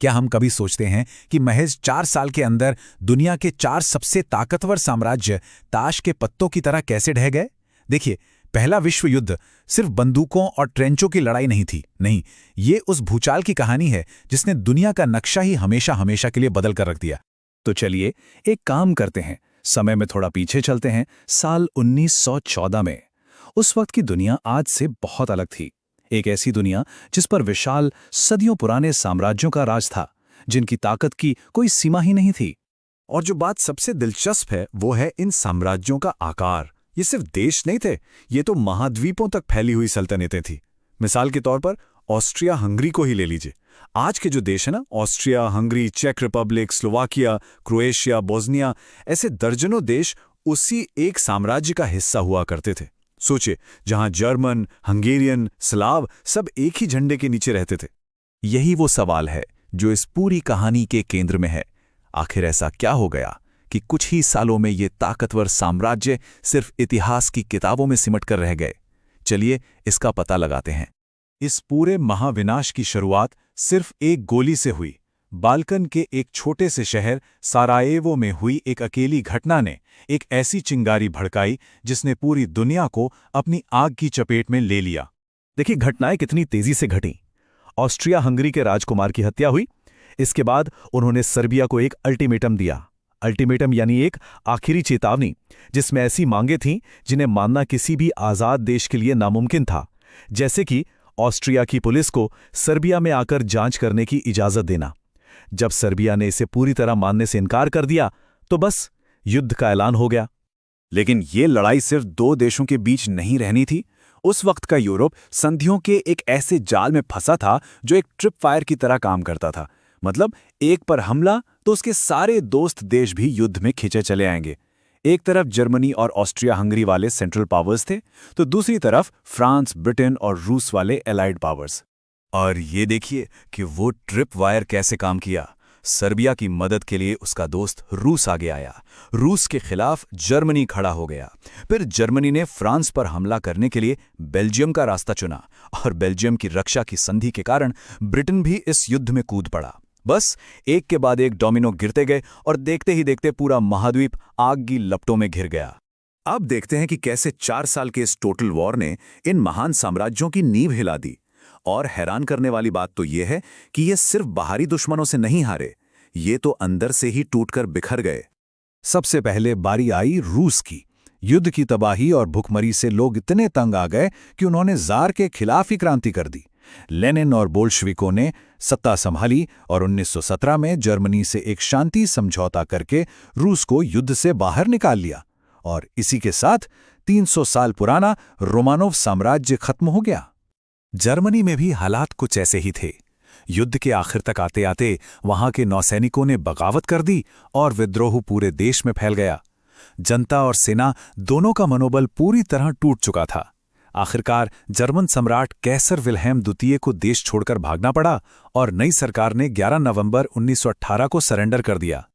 क्या हम कभी सोचते हैं कि महज 4 साल के अंदर दुनिया के 4 सबसे ताकतवर साम्राज्य ताश के पत्तों की तरह कैसे ढह गए? देखिए, पहला विश्व युद्ध सिर्फ बंदूकों और ट्रेंचों की लड़ाई नहीं थी। नहीं, ये उस भूचाल की कहानी है जिसने दुनिया का नक्शा ही हमेशा हमेशा के लिए बदल कर रख दिया। तो चलिए एक काम करते हैं, समय में थोड़ा पीछे चलते हैं, साल 1914 में। उस वक्त की दुनिया आज से बहुत अलग थी। एक ऐसी दुनिया जिस पर विशाल सदियों पुराने साम्राज्यों का राज था, जिनकी ताकत की कोई सीमा ही नहीं थी। और जो बात सबसे दिलचस्प है वो है इन साम्राज्यों का आकार। ये सिर्फ देश नहीं थे, ये तो महाद्वीपों तक फैली हुई सल्तनतें थी। मिसाल के तौर पर ऑस्ट्रिया हंगरी को ही ले लीजिए। आज के जो देश है ना, ऑस्ट्रिया, हंगरी, चेक रिपब्लिक, स्लोवाकिया, क्रोएशिया, बोस्निया, ऐसे दर्जनों देश उसी एक साम्राज्य का हिस्सा हुआ करते थे। सोचिए, जहां जर्मन, हंगेरियन, स्लाव सब एक ही झंडे के नीचे रहते थे। यही वो सवाल है जो इस पूरी कहानी के केंद्र में है। आखिर ऐसा क्या हो गया कि कुछ ही सालों में ये ताकतवर साम्राज्य सिर्फ इतिहास की किताबों में सिमट कर रह गए? चलिए इसका पता लगाते हैं। इस पूरे महाविनाश की शुरुआत सिर्फ एक गोली से हुई। बाल्कन के एक छोटे से शहर सारायेवो में हुई एक अकेली घटना ने एक ऐसी चिंगारी भड़काई जिसने पूरी दुनिया को अपनी आग की चपेट में ले लिया। देखिए घटनाएं कितनी तेजी से घटीं। ऑस्ट्रिया हंगरी के राजकुमार की हत्या हुई। इसके बाद उन्होंने सर्बिया को एक अल्टीमेटम दिया। अल्टीमेटम यानी एक आखिरी चेतावनी, जिसमें ऐसी मांगें थीं जिन्हें मानना किसी भी आज़ाद देश के लिए नामुमकिन था। जैसे कि ऑस्ट्रिया की पुलिस को सर्बिया में आकर जांच करने की इजाज़त देना। जब सर्बिया ने इसे पूरी तरह मानने से इनकार कर दिया तो बस युद्ध का ऐलान हो गया। लेकिन ये लड़ाई सिर्फ दो देशों के बीच नहीं रहनी थी। उस वक्त का यूरोप संधियों के एक ऐसे जाल में फंसा था जो एक ट्रिप फायर की तरह काम करता था। मतलब एक पर हमला तो उसके सारे दोस्त देश भी युद्ध में खिंचे चले आएंगे। एक तरफ जर्मनी और ऑस्ट्रिया हंगरी वाले सेंट्रल पावर्स थे, तो दूसरी तरफ फ्रांस, ब्रिटेन और रूस वाले एलाइड पावर्स। और ये देखिए कि वो ट्रिप वायर कैसे काम किया। सर्बिया की मदद के लिए उसका दोस्त रूस आगे आया। रूस के खिलाफ जर्मनी खड़ा हो गया। फिर जर्मनी ने फ्रांस पर हमला करने के लिए बेल्जियम का रास्ता चुना और बेल्जियम की रक्षा की संधि के कारण ब्रिटेन भी इस युद्ध में कूद पड़ा। बस एक के बाद एक डोमिनो गिरते गए और देखते ही देखते पूरा महाद्वीप आग की लपटों में घिर गया। अब देखते हैं कि कैसे 4 साल के इस टोटल वॉर ने इन महान साम्राज्यों की नींव हिला दी। और हैरान करने वाली बात तो यह है कि ये सिर्फ बाहरी दुश्मनों से नहीं हारे, ये तो अंदर से ही टूटकर बिखर गए। सबसे पहले बारी आई रूस की। युद्ध की तबाही और भुखमरी से लोग इतने तंग आ गए कि उन्होंने जार के खिलाफ ही क्रांति कर दी। लेनिन और बोल्शेविकों ने सत्ता संभाली और 1917 में जर्मनी से एक शांति समझौता करके रूस को युद्ध से बाहर निकाल लिया। और इसी के साथ 300 साल पुराना रोमानोव साम्राज्य खत्म हो गया। जर्मनी में भी हालात कुछ ऐसे ही थे। युद्ध के आखिर तक आते आते वहां के नौसैनिकों ने बगावत कर दी और विद्रोह पूरे देश में फैल गया। जनता और सेना दोनों का मनोबल पूरी तरह टूट चुका था। आखिरकार जर्मन सम्राट कैसर विल्हेम द्वितीय को देश छोड़कर भागना पड़ा और नई सरकार ने 11 नवंबर 1918 को सरेंडर कर दिया।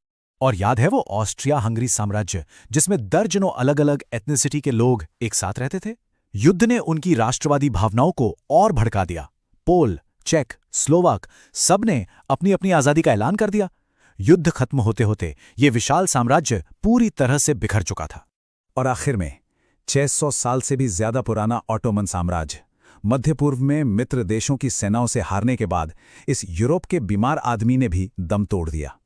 और याद है वो ऑस्ट्रिया हंगरी साम्राज्य जिसमें दर्जनों अलग अलग एथनिसिटी के लोग एक साथ रहते थे? युद्ध ने उनकी राष्ट्रवादी भावनाओं को और भड़का दिया। पोल, चेक, स्लोवाक सबने अपनी अपनी आजादी का ऐलान कर दिया। युद्ध खत्म होते होते ये विशाल साम्राज्य पूरी तरह से बिखर चुका था। और आखिर में 600 साल से भी ज्यादा पुराना ऑटोमन साम्राज्य मध्य पूर्व में मित्र देशों की सेनाओं से हारने के बाद इस यूरोप के बीमार आदमी ने भी दम तोड़ दिया।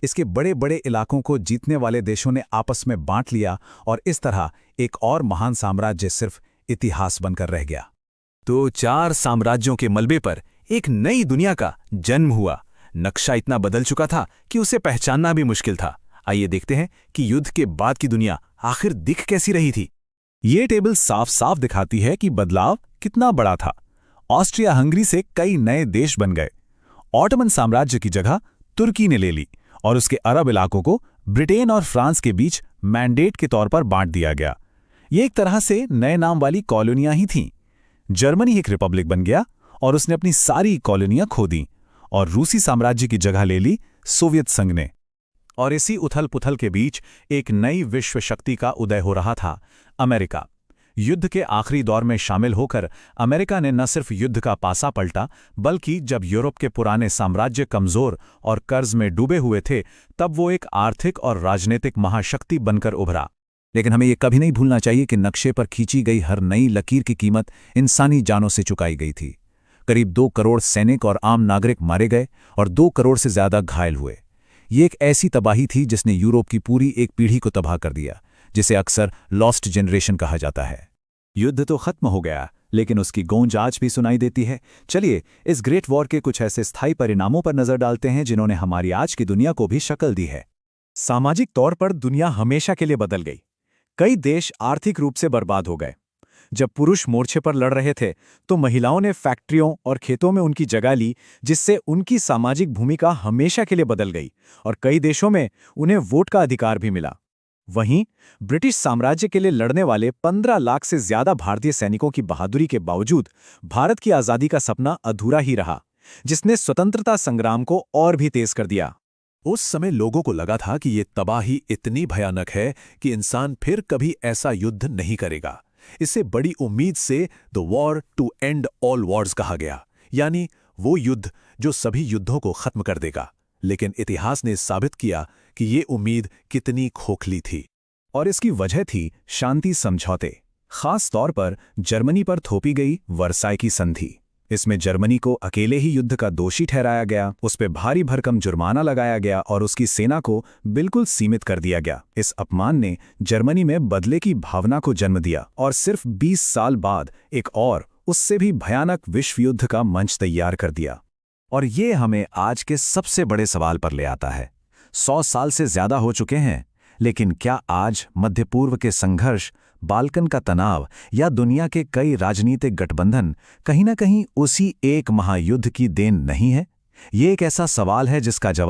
इसके बड़े बड़े इलाकों को जीतने वाले देशों ने आपस में बांट लिया और इस तरह एक और महान साम्राज्य सिर्फ इतिहास बनकर रह गया। तो 4 साम्राज्यों के मलबे पर एक नई दुनिया का जन्म हुआ। नक्शा इतना बदल चुका था कि उसे पहचानना भी मुश्किल था। आइए देखते हैं कि युद्ध के बाद की दुनिया आखिर दिख कैसी रही थी। ये टेबल साफ साफ दिखाती है कि बदलाव कितना बड़ा था। ऑस्ट्रिया हंगरी से कई नए देश बन गए। ऑटोमन साम्राज्य की जगह तुर्की ने ले ली और उसके अरब इलाकों को ब्रिटेन और फ्रांस के बीच मैंडेट के तौर पर बांट दिया गया। ये एक तरह से नए नाम वाली कॉलोनियां ही थीं। जर्मनी एक रिपब्लिक बन गया और उसने अपनी सारी कॉलोनियां खो दी और रूसी साम्राज्य की जगह ले ली सोवियत संघ ने। और इसी उथल पुथल के बीच एक नई विश्व शक्ति का उदय हो रहा था, अमेरिका। युद्ध के आखिरी दौर में शामिल होकर अमेरिका ने न सिर्फ युद्ध का पासा पलटा, बल्कि जब यूरोप के पुराने साम्राज्य कमजोर और कर्ज में डूबे हुए थे, तब वो एक आर्थिक और राजनीतिक महाशक्ति बनकर उभरा। लेकिन हमें ये कभी नहीं भूलना चाहिए कि नक्शे पर खींची गई हर नई लकीर की कीमत इंसानी जानों से चुकाई गई थी। करीब 2 करोड़ सैनिक और आम नागरिक मारे गए और 2 करोड़ से ज्यादा घायल हुए। ये एक ऐसी तबाही थी जिसने यूरोप की पूरी एक पीढ़ी को तबाह कर दिया, जिसे अक्सर लॉस्ट जनरेशन कहा जाता है। युद्ध तो खत्म हो गया, लेकिन उसकी गूंज आज भी सुनाई देती है। चलिए इस ग्रेट वॉर के कुछ ऐसे स्थायी परिणामों पर नजर डालते हैं जिन्होंने हमारी आज की दुनिया को भी शक्ल दी है। सामाजिक तौर पर दुनिया हमेशा के लिए बदल गई। कई देश आर्थिक रूप से बर्बाद हो गए। जब पुरुष मोर्चे पर लड़ रहे थे तो महिलाओं ने फैक्ट्रियों और खेतों में उनकी जगह ली, जिससे उनकी सामाजिक भूमिका हमेशा के लिए बदल गई और कई देशों में उन्हें वोट का अधिकार भी मिला। वहीं ब्रिटिश साम्राज्य के लिए लड़ने वाले 15 लाख से ज्यादा भारतीय सैनिकों की बहादुरी के बावजूद भारत की आजादी का सपना अधूरा ही रहा, जिसने स्वतंत्रता संग्राम को और भी तेज कर दिया। उस समय लोगों को लगा था कि ये तबाही इतनी भयानक है कि इंसान फिर कभी ऐसा युद्ध नहीं करेगा। इसे बड़ी उम्मीद से the war to end all wars कहा गया, यानी वो युद्ध जो सभी युद्धों को खत्म कर देगा। लेकिन इतिहास ने साबित किया कि ये उम्मीद कितनी खोखली थी। और इसकी वजह थी शांति समझौते, खास तौर पर जर्मनी पर थोपी गई वर्साई की संधि। इसमें जर्मनी को अकेले ही युद्ध का दोषी ठहराया गया, उस पर भारी भरकम जुर्माना लगाया गया और उसकी सेना को बिल्कुल सीमित कर दिया गया। इस अपमान ने जर्मनी में बदले की भावना को जन्म दिया और सिर्फ 20 साल बाद एक और उससे भी भयानक विश्व युद्ध का मंच तैयार कर दिया। और ये हमें आज के सबसे बड़े सवाल पर ले आता है। 100 साल से ज्यादा हो चुके हैं, लेकिन क्या आज मध्य पूर्व के संघर्ष, बाल्कन का तनाव या दुनिया के कई राजनीतिक गठबंधन कहीं ना कहीं उसी एक महायुद्ध की देन नहीं है? ये एक ऐसा सवाल है जिसका जवाब